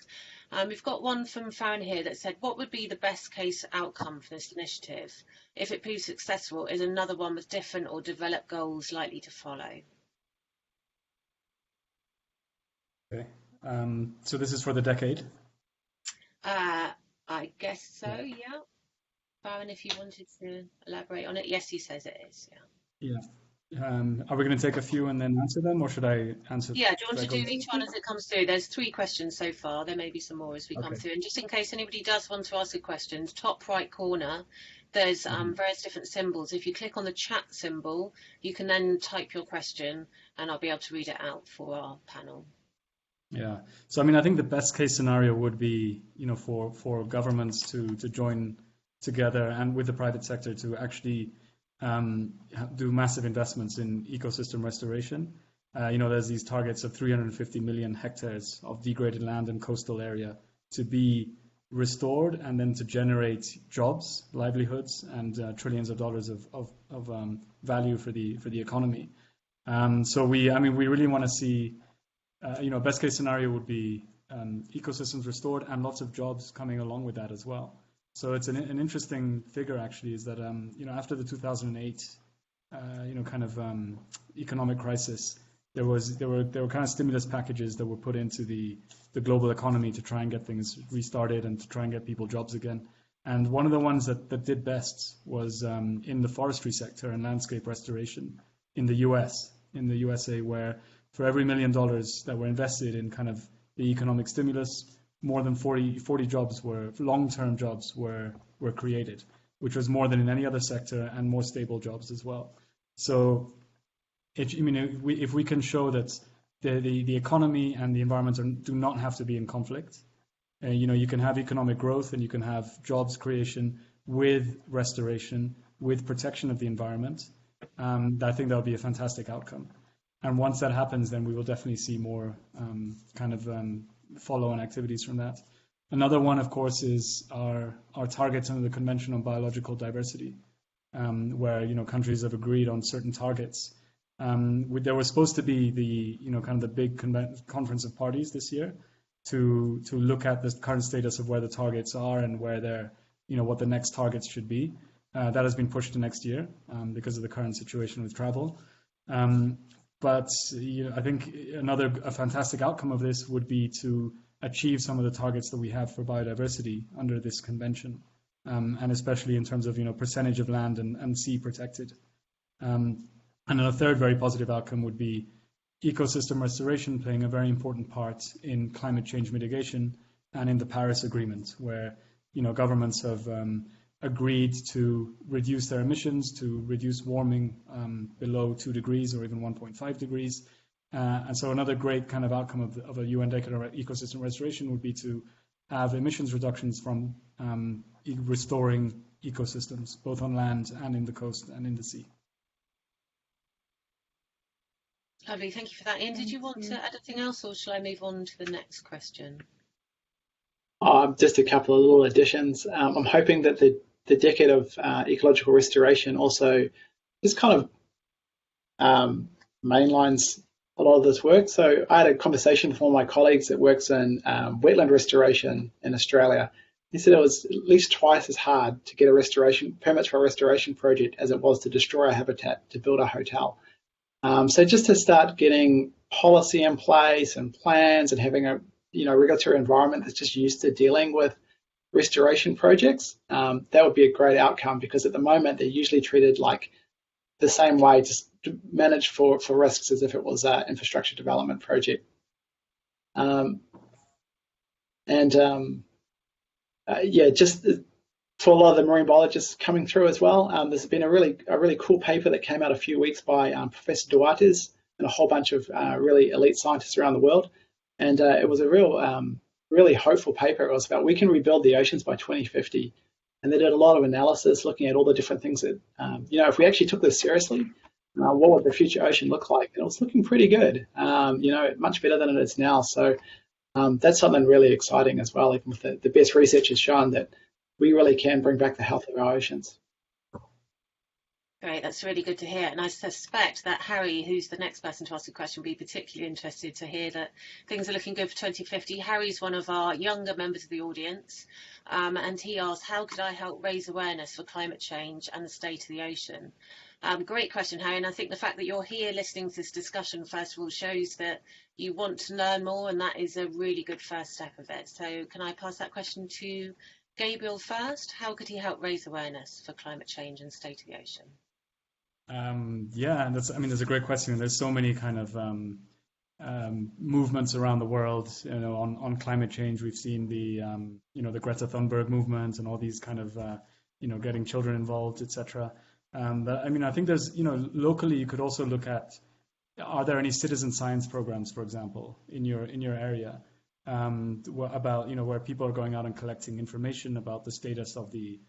We've got one from Farron here that said, what would be the best case outcome for this initiative? If it proves successful, is another one with different or developed goals likely to follow? Okay. So this is for the decade? I I guess so, yeah. Baron, if you wanted to elaborate on it. Yes, he says it is, yeah. Yeah. Are we going to take a few and then answer them, or should I answer? Yeah, do you want Should I to do go? each one as it comes through? There's 3 questions so far. There may be some more as we come Okay. through. And just in case anybody does want to ask a question, top right corner, there's various different symbols. If you click on the chat symbol, you can then type your question and I'll be able to read it out for our panel. Yeah. So I mean, I think the best case scenario would be, for governments to join together and with the private sector to actually do massive investments in ecosystem restoration. There's these targets of 350 million hectares of degraded land and coastal area to be restored and then to generate jobs, livelihoods, and trillions of dollars of value for the economy. So we really want to see, best case scenario would be ecosystems restored and lots of jobs coming along with that as well. So it's an interesting figure actually, is that after the 2008 economic crisis, there were kind of stimulus packages that were put into the global economy to try and get things restarted and to try and get people jobs again. And one of the ones that did best was in the forestry sector and landscape restoration in the USA, where for every $1 million that were invested in kind of the economic stimulus, more than 40 jobs long-term jobs were created, which was more than in any other sector and more stable jobs as well. So if we can show that the economy and the environment do not have to be in conflict, you can have economic growth and you can have jobs creation with restoration, with protection of the environment, I think that would be a fantastic outcome. And once that happens, then we will definitely see more follow-on activities from that. Another one, of course, is our targets under the Convention on Biological Diversity, where countries have agreed on certain targets. There was supposed to be the big conference of parties this year to look at the current status of where the targets are and where they're what the next targets should be. That has been pushed to next year because of the current situation with travel. But I think a fantastic outcome of this would be to achieve some of the targets that we have for biodiversity under this convention, and especially in terms of percentage of land and sea protected. And then a third very positive outcome would be ecosystem restoration playing a very important part in climate change mitigation and in the Paris Agreement, where governments have agreed to reduce their emissions, to reduce warming below 2 degrees or even 1.5 degrees. And so another great kind of outcome of a UN decade of ecosystem restoration would be to have emissions reductions from restoring ecosystems, both on land and in the coast and in the sea. Lovely, thank you for that. Ian, did you want to add anything else, or shall I move on to the next question? Just a couple of little additions. I'm hoping that the decade of ecological restoration also just kind of mainlines a lot of this work. So I had a conversation with one of my colleagues that works in wetland restoration in Australia. He said it was at least twice as hard to get permits for a restoration project as it was to destroy a habitat to build a hotel. So just to start getting policy in place and plans and having a regulatory environment that's just used to dealing with restoration projects, that would be a great outcome, because at the moment they're usually treated like the same way, just managed for risks as if it was an infrastructure development project. Just for a lot of the marine biologists coming through as well, there's been a really cool paper that came out a few weeks by Professor Duartes and a whole bunch of really elite scientists around the world. And it was a really hopeful paper. It was about we can rebuild the oceans by 2050. And they did a lot of analysis looking at all the different things that, if we actually took this seriously, what would the future ocean look like? And it was looking pretty good, much better than it is now. So that's something really exciting as well. Even with the best research has shown that we really can bring back the health of our oceans. Great, that's really good to hear. And I suspect that Harry, who's the next person to ask a question, will be particularly interested to hear that things are looking good for 2050. Harry's one of our younger members of the audience, and he asked, how could I help raise awareness for climate change and the state of the ocean? Great question, Harry, and I think the fact that you're here listening to this discussion, first of all, shows that you want to learn more, and that is a really good first step of it. So can I pass that question to Gabriel first, how could he help raise awareness for climate change and state of the ocean? Yeah, and that's a great question. There's so many kind of movements around the world, on climate change. We've seen the Greta Thunberg movement and all these kind of, getting children involved, etc. But I think there's, locally you could also look at, are there any citizen science programs, for example, in your area, about, where people are going out and collecting information about the status of the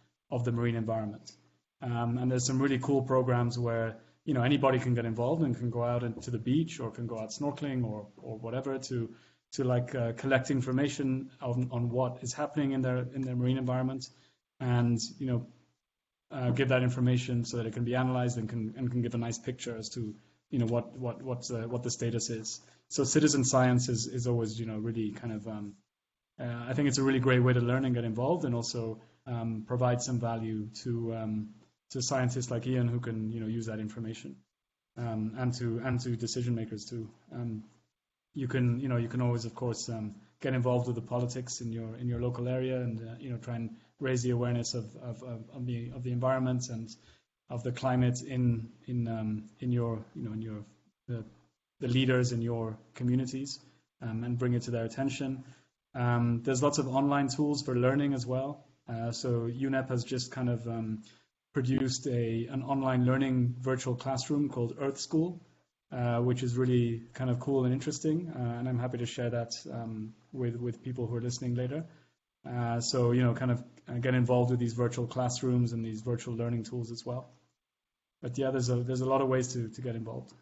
marine environment. And there's some really cool programs where, anybody can get involved and can go out into the beach or can go out snorkeling or whatever to collect information on what is happening in their marine environment, and give that information so that it can be analyzed and can give a nice picture as to what the status is. So citizen science is always really kind of I think it's a really great way to learn and get involved, and also provide some value to scientists like Ian who can use that information, and to decision makers too. You can always, of course, get involved with the politics in your local area, and try and raise the awareness of the environment and of the climate in the leaders in your communities, and bring it to their attention. There's lots of online tools for learning as well. So UNEP has just kind of produced an online learning virtual classroom called Earth School, which is really kind of cool and interesting, and I'm happy to share that with people who are listening later. So kind of get involved with these virtual classrooms and these virtual learning tools as well. But yeah, there's a lot of ways to get involved.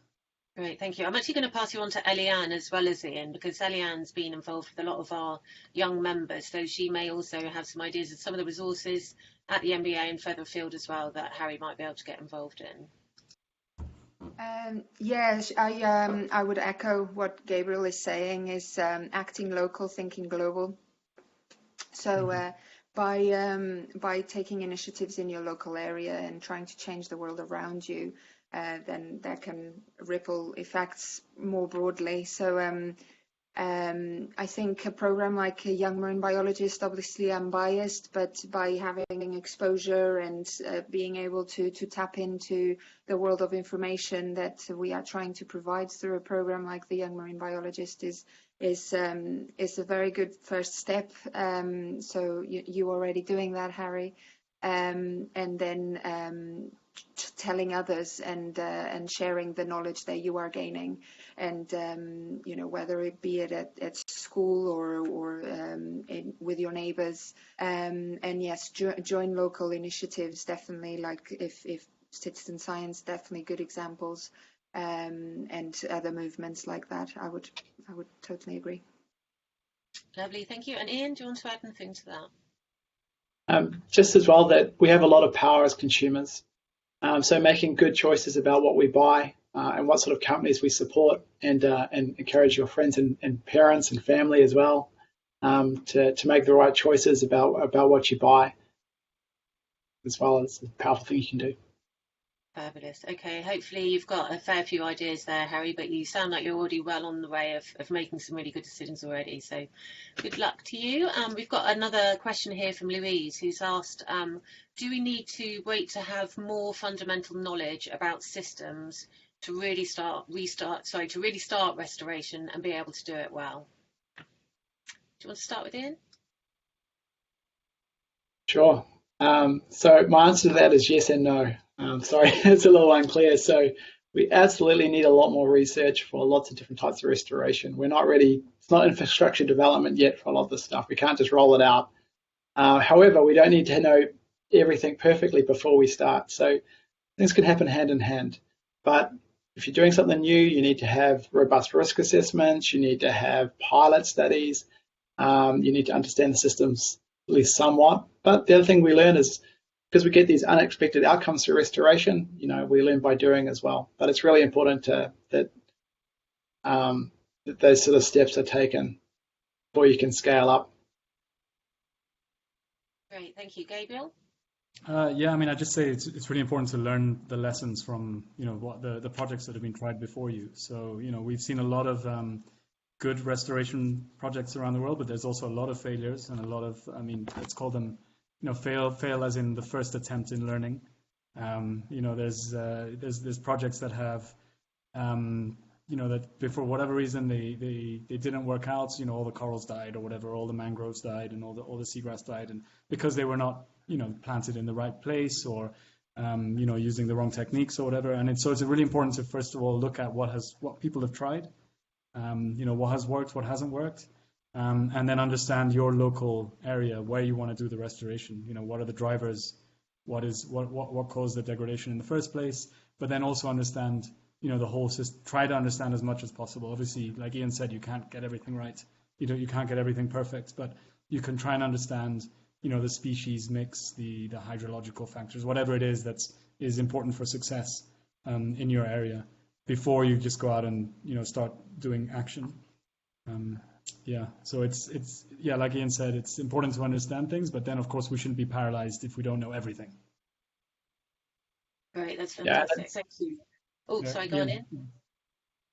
Great, thank you. I'm actually going to pass you on to Eliane as well as Ian, because Eliane's been involved with a lot of our young members, so she may also have some ideas of some of the resources at the MBA and further afield as well that Harry might be able to get involved in. Yes, I would echo what Gabriel is saying, is acting local, thinking global. So by taking initiatives in your local area and trying to change the world around you, then that can ripple effects more broadly. So I think a program like a Young Marine Biologist, obviously I'm biased, but by having exposure and being able to tap into the world of information that we are trying to provide through a program like the Young Marine Biologist is a very good first step. So you're already doing that, Harry, and then telling others and sharing the knowledge that you are gaining, and whether it be at school or with your neighbors, and yes, join local initiatives, definitely, like if citizen science, definitely good examples, and other movements like that. I would totally agree. Lovely, thank you. And Ian, do you want to add anything to that? Just as well, that we have a lot of power as consumers. So making good choices about what we buy, and what sort of companies we support, and encourage your friends and parents and family as well, to make the right choices about what you buy, as well as a powerful thing you can do. Fabulous. Okay, hopefully you've got a fair few ideas there, Harry, but you sound like you're already well on the way of making some really good decisions already, so good luck to you. We've got another question here from Louise, who's asked, do we need to wait to have more fundamental knowledge about systems to really start restoration and be able to do it well? Do you want to start with Ian? Sure. So my answer to that is yes and no. Sorry, it's a little unclear. So we absolutely need a lot more research for lots of different types of restoration. We're not ready. It's not infrastructure development yet for a lot of this stuff. We can't just roll it out. However, we don't need to know everything perfectly before we start. So things can happen hand in hand. But if you're doing something new, you need to have robust risk assessments. You need to have pilot studies. You need to understand the systems at least somewhat. But the other thing we learn is, because we get these unexpected outcomes through restoration, we learn by doing as well. But it's really important that those sort of steps are taken before you can scale up. Great, thank you. Gabriel? Yeah, I just say it's really important to learn the lessons from what the projects that have been tried before you. So we've seen a lot of good restoration projects around the world, but there's also a lot of failures and a lot of, let's call them fail as in the first attempt in learning. There's projects that have that for whatever reason they didn't work out. All the corals died or whatever, all the mangroves died, and all the seagrass died, and because they were not planted in the right place, or using the wrong techniques or whatever. And so it's really important to first of all look at what people have tried, what has worked, what hasn't worked, and then understand your local area where you want to do the restoration. What are the drivers? What caused the degradation in the first place? But then also understand the whole system. Try to understand as much as possible. Obviously, like Ian said, you can't get everything right. You can't get everything perfect, but you can try and understand the species mix, the hydrological factors, whatever it is that is important for success in your area, before you just go out and start doing action. So it's like Ian said, it's important to understand things, but then of course we shouldn't be paralyzed if we don't know everything. Great, that's fantastic. Thank you. Oh, sorry, go on in.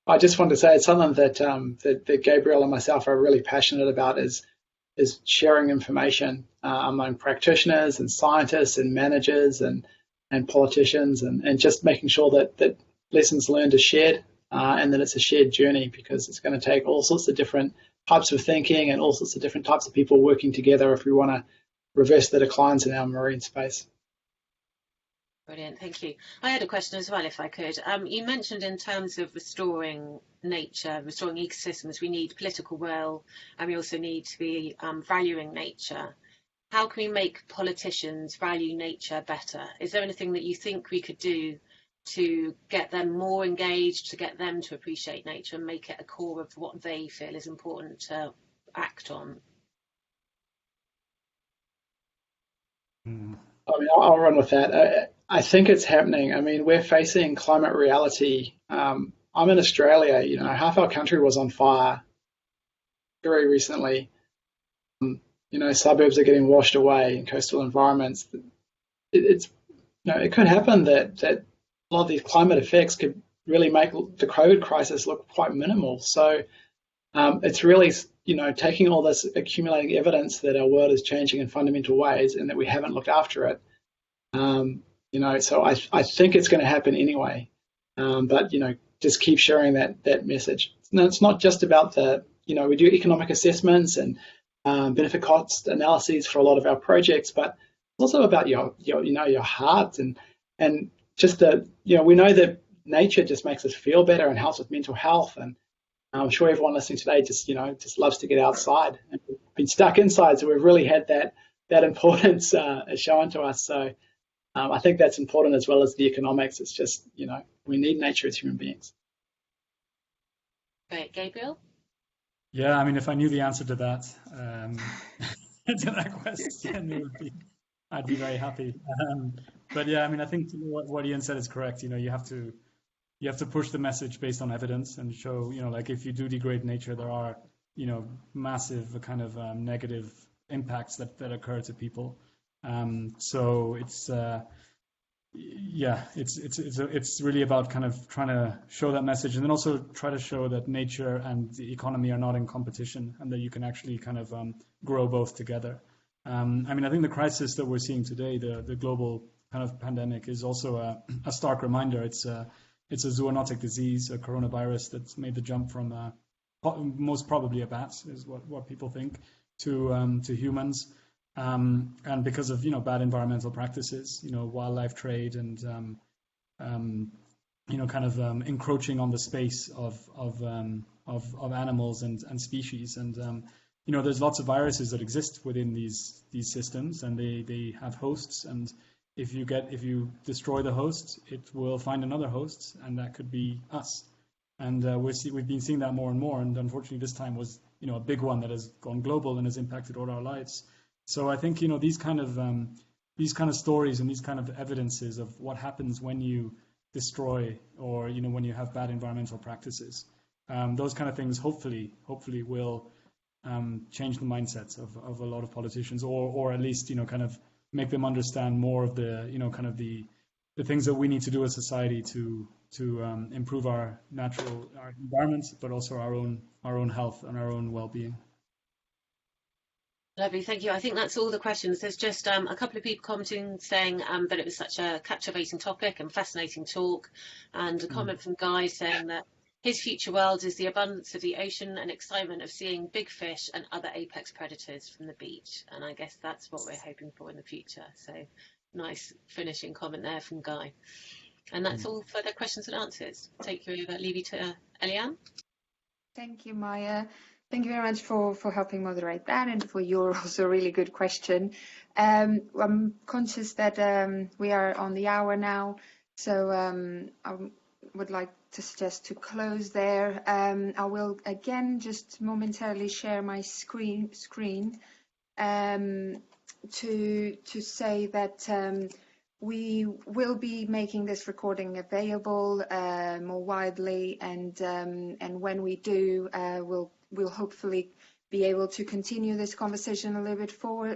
I just wanted to say it's something that Gabriel and myself are really passionate about is sharing information among practitioners and scientists and managers and politicians, and just making sure that lessons learned are shared, and that it's a shared journey, because it's going to take all sorts of different types of thinking and all sorts of different types of people working together if we want to reverse the declines in our marine space. Brilliant, thank you. I had a question as well, if I could. You mentioned in terms of restoring nature, restoring ecosystems, we need political will, and we also need to be valuing nature. How can we make politicians value nature better? Is there anything that you think we could do to get them more engaged, to get them to appreciate nature and make it a core of what they feel is important to act on? I mean, I'll run with that. I think it's happening. I mean, we're facing climate reality. I'm in Australia. Half our country was on fire very recently. Suburbs are getting washed away in coastal environments. It could happen that a lot of these climate effects could really make the COVID crisis look quite minimal. So it's really, taking all this accumulating evidence that our world is changing in fundamental ways and that we haven't looked after it. So I think it's going to happen anyway. But just keep sharing that message. No, it's not just about we do economic assessments and benefit cost analyses for a lot of our projects, but it's also about your heart and just we know that nature just makes us feel better and helps with mental health. And I'm sure everyone listening today just loves to get outside, and we've been stuck inside, so we've really had that importance shown to us. So I think that's important, as well as the economics. It's just we need nature as human beings. Great, Gabriel. Yeah, I mean, if I knew the answer to that question, I'd be very happy. But yeah, I mean, I think what Ian said is correct. You have to push the message based on evidence and show, like if you do degrade nature, there are, massive kind of negative impacts that occur to people. So it's really about kind of trying to show that message, and then also try to show that nature and the economy are not in competition, and that you can actually kind of grow both together. I mean, I think the crisis that we're seeing today, the global kind of pandemic, is also a stark reminder. It's a zoonotic disease, a coronavirus that's made the jump from most probably a bat, is what people think, to humans. And because of bad environmental practices, wildlife trade, and kind of encroaching on the space of animals and species, and there's lots of viruses that exist within these systems, and they have hosts, and if you destroy the host, it will find another host, and that could be us. And we've been seeing that more and more, and unfortunately this time was a big one that has gone global and has impacted all our lives. So I think these kind of stories and these kind of evidences of what happens when you destroy, or when you have bad environmental practices, those kind of things hopefully will change the mindsets of a lot of politicians, or at least kind of make them understand more of the kind of the things that we need to do as society to improve our environment, but also our own health and our own well-being. Lovely, thank you. I think that's all the questions. There's just a couple of people commenting saying that it was such a captivating topic and fascinating talk, and a comment from Guy saying that his future world is the abundance of the ocean and excitement of seeing big fish and other apex predators from the beach. And I guess that's what we're hoping for in the future. So nice finishing comment there from Guy. And that's all for the questions and answers. Take you over, leave you to Eliane. Thank you, Maya. Thank you very much for helping moderate that and for your also really good question. I'm conscious that we are on the hour now, so I would like to suggest to close there. I will again just momentarily share my screen to say that we will be making this recording available more widely, and when we do, we'll hopefully be able to continue this conversation a little bit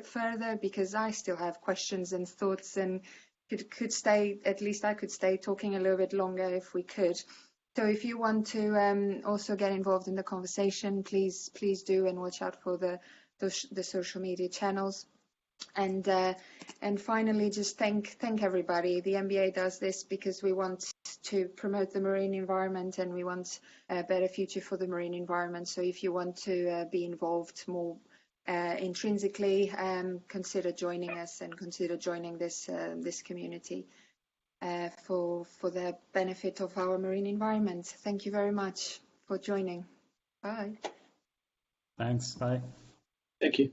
further, because I still have questions and thoughts, and could stay, at least I could stay talking a little bit longer if we could. So if you want to also get involved in the conversation, please do, and watch out for the social media channels. And finally, just thank everybody. The MBA does this because we want to promote the marine environment, and we want a better future for the marine environment. So if you want to be involved more intrinsically, consider joining us and consider joining this community for the benefit of our marine environment. Thank you very much for joining. Bye. Thanks. Bye. Thank you.